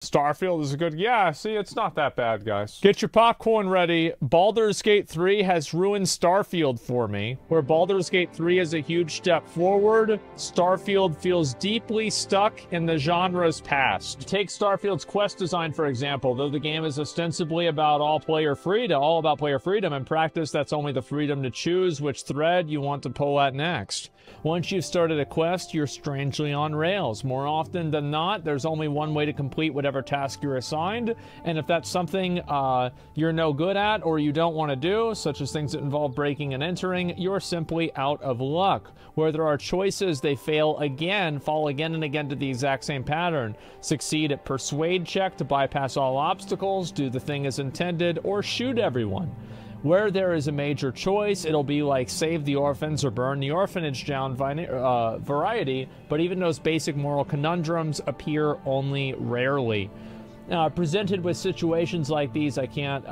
Starfield is a good... Yeah, see, it's not that bad, guys. Get your popcorn ready. Baldur's Gate 3 has ruined Starfield for me. Where Baldur's Gate 3 is a huge step forward, Starfield feels deeply stuck in the genre's past. Take Starfield's quest design, for example. Though the game is ostensibly about all about player freedom, in practice, that's only the freedom to choose which thread you want to pull at next. Once you've started a quest, you're strangely on rails. More often than not, there's only one way to complete whatever task you're assigned, and if that's something you're no good at or you don't want to do, such as things that involve breaking and entering, you're simply out of luck. Where there are choices, they fall again and again to the exact same pattern. Succeed at Persuade check to bypass all obstacles, do the thing as intended, or shoot everyone. Where there is a major choice, it'll be like save the orphans or burn the orphanage down variety, but even those basic moral conundrums appear only rarely. Presented with situations like these, I can't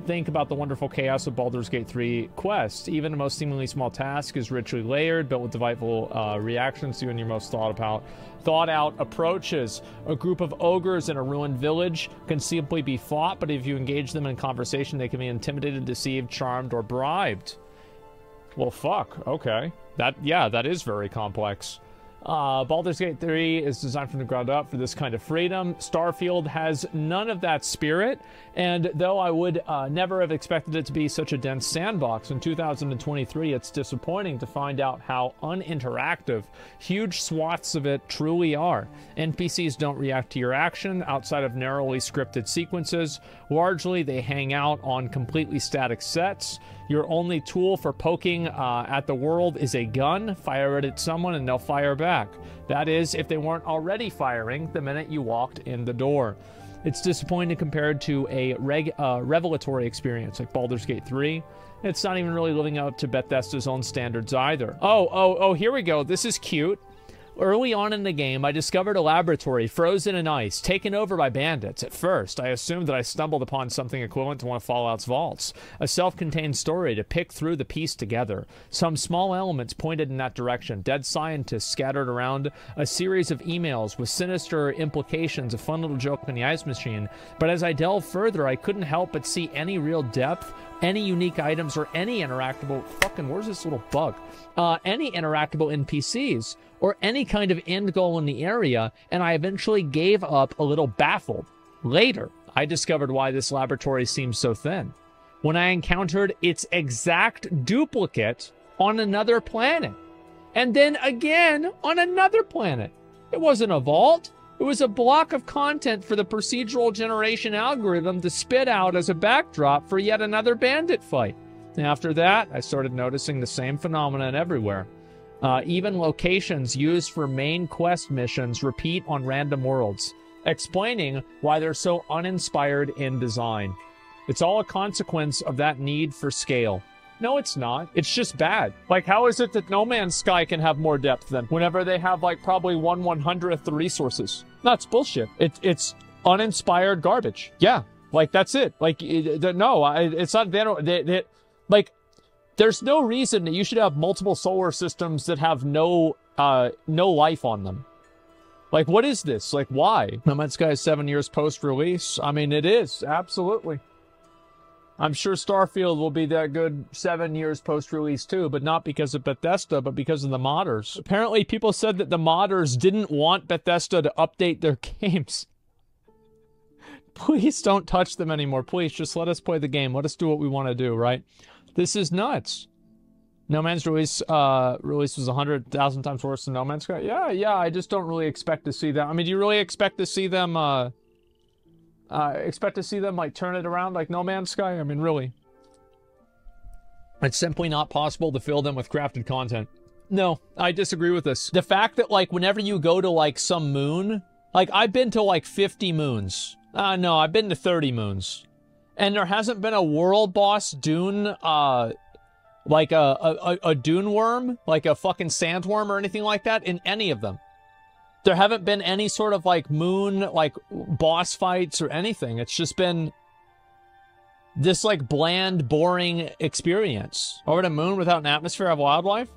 think about the wonderful chaos of Baldur's Gate 3 quests. Even the most seemingly small task is richly layered, built with delightful reactions to you and your most thought out approaches. A group of ogres in a ruined village can simply be fought, but if you engage them in conversation, they can be intimidated, deceived, charmed, or bribed. Well, fuck. Okay. That is very complex. Baldur's Gate 3 is designed from the ground up for this kind of freedom. Starfield has none of that spirit, and though I would never have expected it to be such a dense sandbox in 2023, it's disappointing to find out how uninteractive huge swaths of it truly are. NPCs don't react to your action outside of narrowly scripted sequences. Largely, they hang out on completely static sets. Your only tool for poking at the world is a gun. Fire it at someone and they'll fire back. That is, if they weren't already firing the minute you walked in the door. It's disappointing compared to a revelatory experience like Baldur's Gate 3. It's not even really living up to Bethesda's own standards either. Oh, here we go. This is cute. Early on in the game, I discovered a laboratory frozen in ice, taken over by bandits. At first, I assumed that I stumbled upon something equivalent to one of Fallout's vaults, a self-contained story to pick through the piece together. Some small elements pointed in that direction, dead scientists scattered around, a series of emails with sinister implications, a fun little joke on the ice machine. But as I delved further, I couldn't help but see any real depth, any unique items, or any interactable... Fucking, where's this little bug? Any interactable NPCs, or any kind of end goal in the area, and I eventually gave up a little baffled. Later, I discovered why this laboratory seemed so thin. When I encountered its exact duplicate on another planet, and then again on another planet. It wasn't a vault. It was a block of content for the procedural generation algorithm to spit out as a backdrop for yet another bandit fight. After that, I started noticing the same phenomenon everywhere. Even locations used for main quest missions repeat on random worlds, explaining why they're so uninspired in design. It's all a consequence of that need for scale. No, it's not. It's just bad. Like, how is it that No Man's Sky can have more depth than whenever they have, like, probably 1/100th the resources? That's bullshit. It's uninspired garbage. Yeah, like, that's it. Like, no, it's not... Like, there's no reason that you should have multiple solar systems that have no life on them. Like, what is this? Like, why? No Man's Sky is 7 years post-release. I mean, it is. Absolutely. I'm sure Starfield will be that good 7 years post-release too, but not because of Bethesda, but because of the modders. Apparently, people said that the modders didn't want Bethesda to update their games. Please don't touch them anymore. Please, just let us play the game. Let us do what we want to do, right? This is nuts. No Man's release was 100,000 times worse than No Man's Sky. Yeah, I just don't really expect to see that. I mean, do you really expect to see them, like, turn it around like No Man's Sky? I mean, really. It's simply not possible to fill them with crafted content. No, I disagree with this. The fact that, like, whenever you go to, like, some moon... Like, I've been to, like, 50 moons. No, I've been to 30 moons. And there hasn't been a world boss dune, like a dune worm, like a fucking sandworm or anything like that in any of them. There haven't been any sort of, like, moon, like, boss fights or anything. It's just been this, like, bland, boring experience. Over the moon without an atmosphere of wildlife?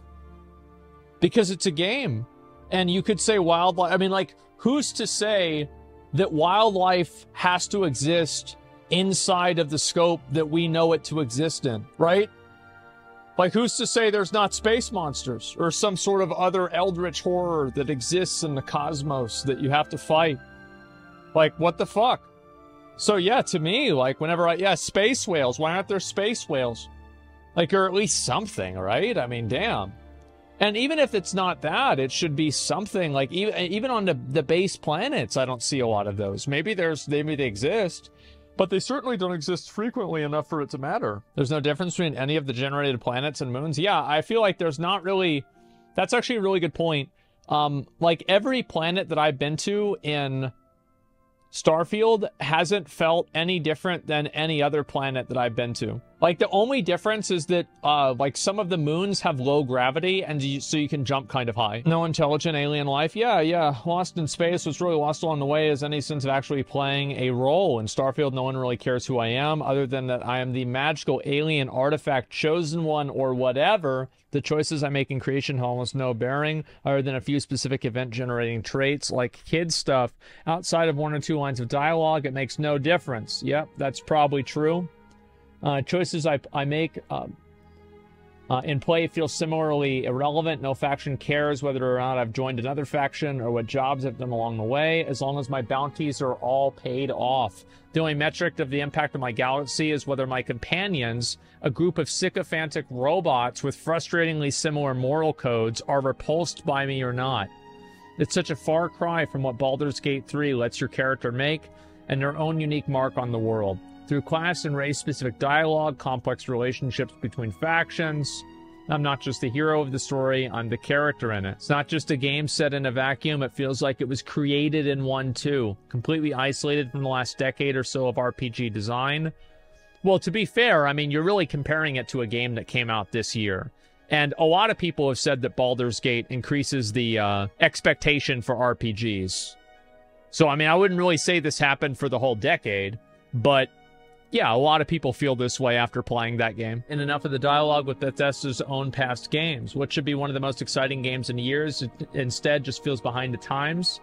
Because it's a game. And you could say wildlife... I mean, like, who's to say that wildlife has to exist inside of the scope that we know it to exist in, right? Like, who's to say there's not space monsters or some sort of other eldritch horror that exists in the cosmos that you have to fight? Like, what the fuck? So yeah, to me, like, whenever yeah, space whales, why aren't there space whales? Like, or at least something, right? I mean, damn. And even if it's not that, it should be something, like, even on the base planets, I don't see a lot of those. Maybe they exist, but they certainly don't exist frequently enough for it to matter. There's no difference between any of the generated planets and moons. Yeah, I feel like there's not really... That's actually a really good point. Like, every planet that I've been to in Starfield hasn't felt any different than any other planet that I've been to. Like, the only difference is that, like, some of the moons have low gravity, and so you can jump kind of high. No intelligent alien life? Yeah. Lost in space. What's really lost along the way is any sense of actually playing a role. In Starfield, no one really cares who I am, other than that I am the magical alien artifact chosen one or whatever. The choices I make in creation have almost no bearing, other than a few specific event-generating traits, like kid stuff. Outside of 1 or 2 lines of dialogue, it makes no difference. Yep, that's probably true. Choices I make in play feel similarly irrelevant. No faction cares whether or not I've joined another faction or what jobs I've done along the way, as long as my bounties are all paid off. The only metric of the impact of my galaxy is whether my companions, a group of sycophantic robots with frustratingly similar moral codes, are repulsed by me or not. It's such a far cry from what Baldur's Gate 3 lets your character make, and their own unique mark on the world. Through class and race-specific dialogue, complex relationships between factions. I'm not just the hero of the story, I'm the character in it. It's not just a game set in a vacuum, it feels like it was created in one too. Completely isolated from the last decade or so of RPG design. Well, to be fair, I mean, you're really comparing it to a game that came out this year. And a lot of people have said that Baldur's Gate increases the expectation for RPGs. So, I mean, I wouldn't really say this happened for the whole decade, but yeah, a lot of people feel this way after playing that game. And enough of the dialogue with Bethesda's own past games. What should be one of the most exciting games in years, it instead just feels behind the times.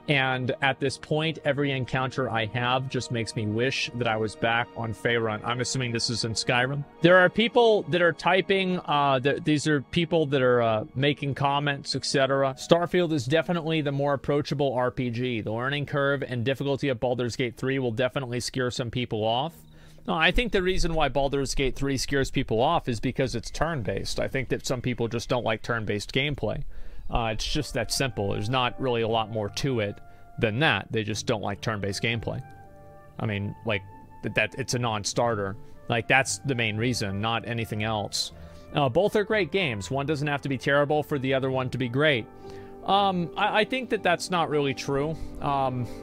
And at this point, every encounter I have just makes me wish that I was back on Faerun. I'm assuming this is in Skyrim. There are people that are typing, these are people that are making comments, etc. Starfield is definitely the more approachable RPG. The learning curve and difficulty of Baldur's Gate 3 will definitely scare some people off. No, I think the reason why Baldur's Gate 3 scares people off is because it's turn-based. I think that some people just don't like turn-based gameplay. It's just that simple. There's not really a lot more to it than that. They just don't like turn-based gameplay. I mean, like, that it's a non-starter. Like, that's the main reason, not anything else. Both are great games. One doesn't have to be terrible for the other one to be great. I think that that's not really true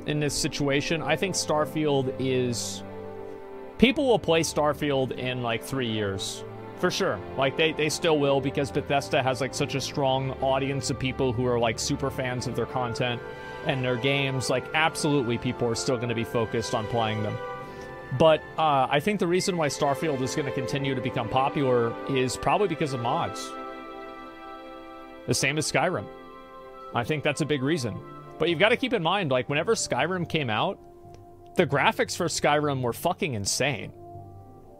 in this situation. I think Starfield is... People will play Starfield in, like, 3 years. For sure. Like, they still will, because Bethesda has, like, such a strong audience of people who are, like, super fans of their content and their games. Like, absolutely people are still going to be focused on playing them. But I think the reason why Starfield is going to continue to become popular is probably because of mods. The same as Skyrim. I think that's a big reason. But you've got to keep in mind, like, whenever Skyrim came out, the graphics for Skyrim were fucking insane.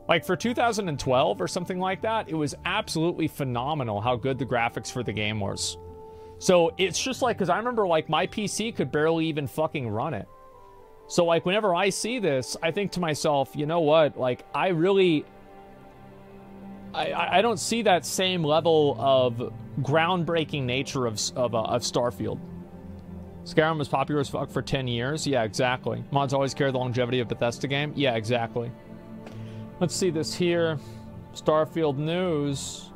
Like, for 2012 or something like that, it was absolutely phenomenal how good the graphics for the game was. So it's just like, because I remember, like, my PC could barely even fucking run it. So, like, whenever I see this, I think to myself, you know what? Like, I really... I don't see that same level of groundbreaking nature of Starfield. Skyrim was popular as fuck for 10 years? Yeah, exactly. Mods always carry the longevity of Bethesda game? Yeah, exactly. Let's see this here. Starfield News.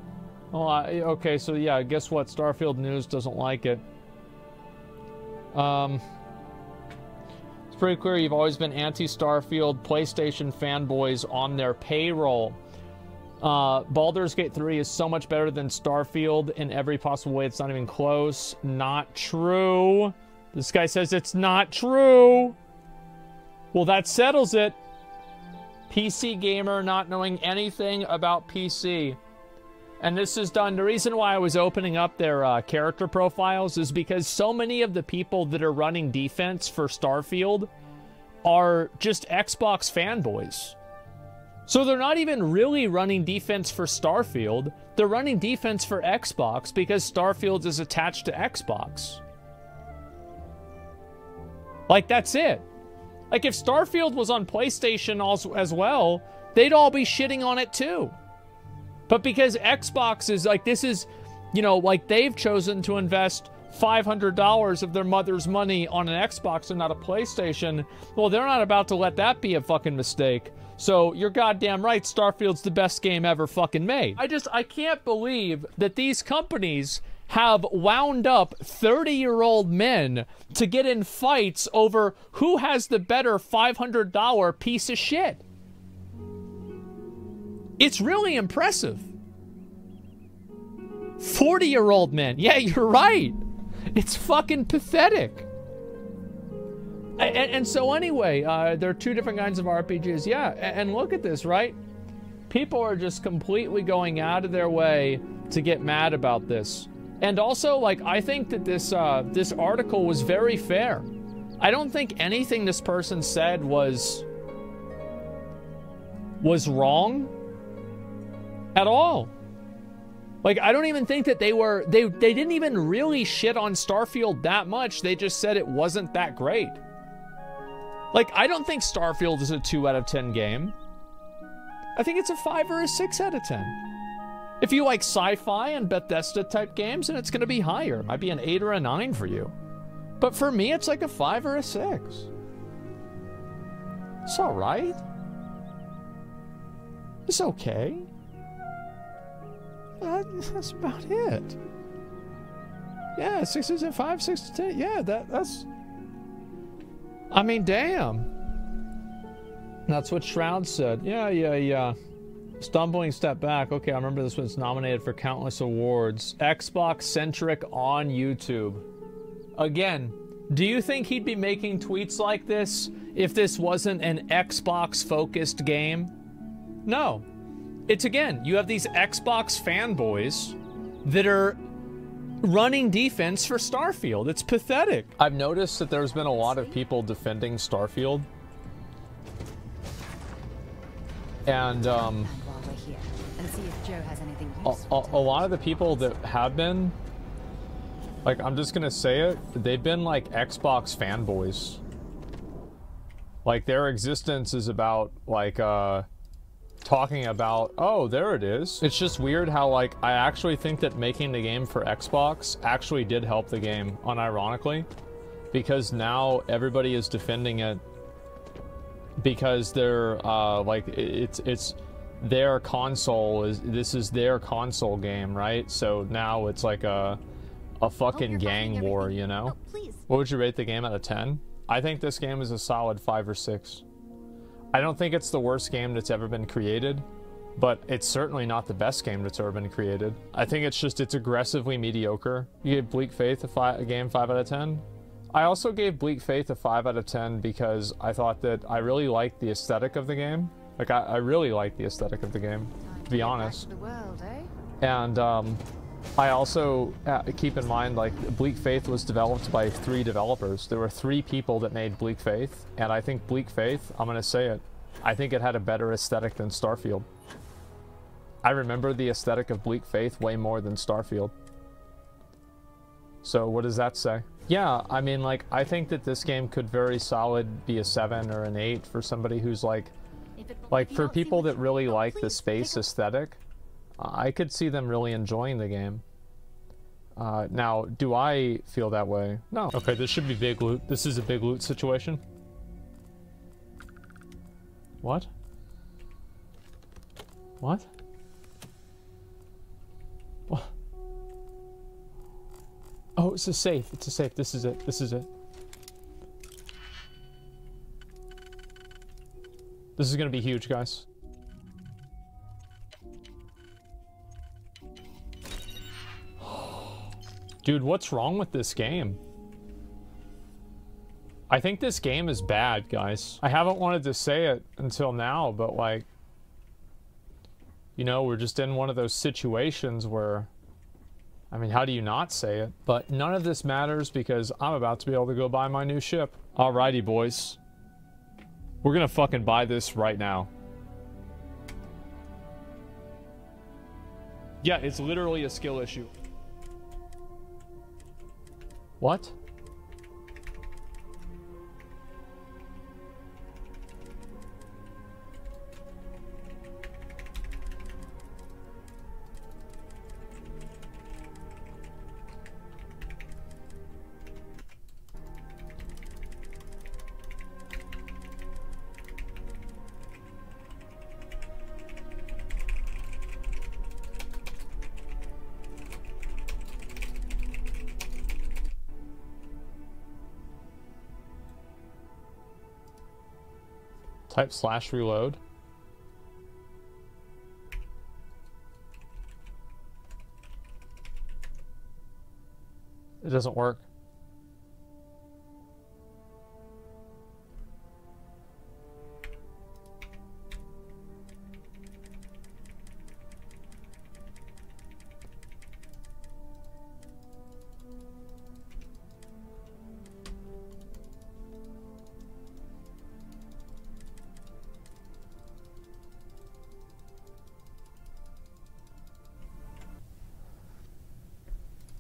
Oh, okay, so yeah, guess what? Starfield News doesn't like it. It's pretty clear you've always been anti-Starfield PlayStation fanboys on their payroll. Baldur's Gate 3 is so much better than Starfield in every possible way. It's not even close. Not true. This guy says it's not true. Well, that settles it. PC gamer not knowing anything about PC. And this is done, the reason why I was opening up their character profiles is because so many of the people that are running defense for Starfield are just Xbox fanboys. So they're not even really running defense for Starfield. They're running defense for Xbox because Starfield is attached to Xbox. Like, that's it. Like, if Starfield was on PlayStation also, as well, they'd all be shitting on it too. But because Xbox is like, this is, you know, like they've chosen to invest $500 of their mother's money on an Xbox and not a PlayStation, well, they're not about to let that be a fucking mistake. So you're goddamn right, Starfield's the best game ever fucking made. I can't believe that these companies have wound up 30-year-old men to get in fights over who has the better $500 piece of shit. It's really impressive. 40-year-old men. Yeah, you're right. It's fucking pathetic. And so anyway, there are two different kinds of RPGs. Yeah, and look at this, right? People are just completely going out of their way to get mad about this. And also, like, I think that this article was very fair. I don't think anything this person said was wrong at all. Like, I don't even think that they didn't even really shit on Starfield that much. They just said it wasn't that great. Like, I don't think Starfield is a 2 out of 10 game. I think it's a 5 or a 6 out of 10. If you like sci-fi and Bethesda type games, then it's going to be higher. It might be an 8 or a 9 for you. But for me, it's like a 5 or a 6. It's all right. It's okay. That's about it. Yeah, 6 to 5, 6 to 10. Yeah, that's... I mean, damn. That's what Shroud said. Yeah. Stumbling step back. Okay, I remember this was nominated for countless awards. Xbox-centric on YouTube. Again, do you think he'd be making tweets like this if this wasn't an Xbox-focused game? No. It's, again, you have these Xbox fanboys that are running defense for Starfield. It's pathetic. I've noticed that there's been a lot of people defending Starfield. And, a lot of the people that have been, like, I'm just gonna say it, they've been, like, Xbox fanboys. Like, their existence is about, like, talking about, oh, there it is. It's just weird how, like, I actually think that making the game for Xbox actually did help the game, unironically, because now everybody is defending it because they're, like, it's their console, this is their console game, right? So now it's like a fucking gang war, you know? Oh, what would you rate the game out of 10? I think this game is a solid 5 or 6. I don't think it's the worst game that's ever been created, but it's certainly not the best game that's ever been created. I think it's aggressively mediocre. You gave Bleak Faith a game 5 out of 10? I also gave Bleak Faith a 5 out of 10 because I thought that I really liked the aesthetic of the game. Like, I really liked the aesthetic of the game, to be honest. And I also keep in mind, like, Bleak Faith was developed by 3 developers. There were 3 people that made Bleak Faith, and I think Bleak Faith, I'm gonna say it, I think it had a better aesthetic than Starfield. I remember the aesthetic of Bleak Faith way more than Starfield. So what does that say? Yeah, I mean, like, I think that this game could very solid be a 7 or an 8 for somebody who's like for people that really like the space aesthetic. I could see them really enjoying the game. Now, do I feel that way? No. Okay, this should be big loot. This is a big loot situation. What? What? What? Oh, it's a safe. It's a safe. This is it. This is it. This is gonna be huge, guys. Dude, what's wrong with this game? I think this game is bad, guys. I haven't wanted to say it until now, but, like, You know, we're just in one of those situations where, I mean, how do you not say it? But none of this matters because I'm about to be able to go buy my new ship. Alrighty, boys. We're gonna fucking buy this right now. Yeah, it's literally a skill issue. What? Type /reload. It doesn't work.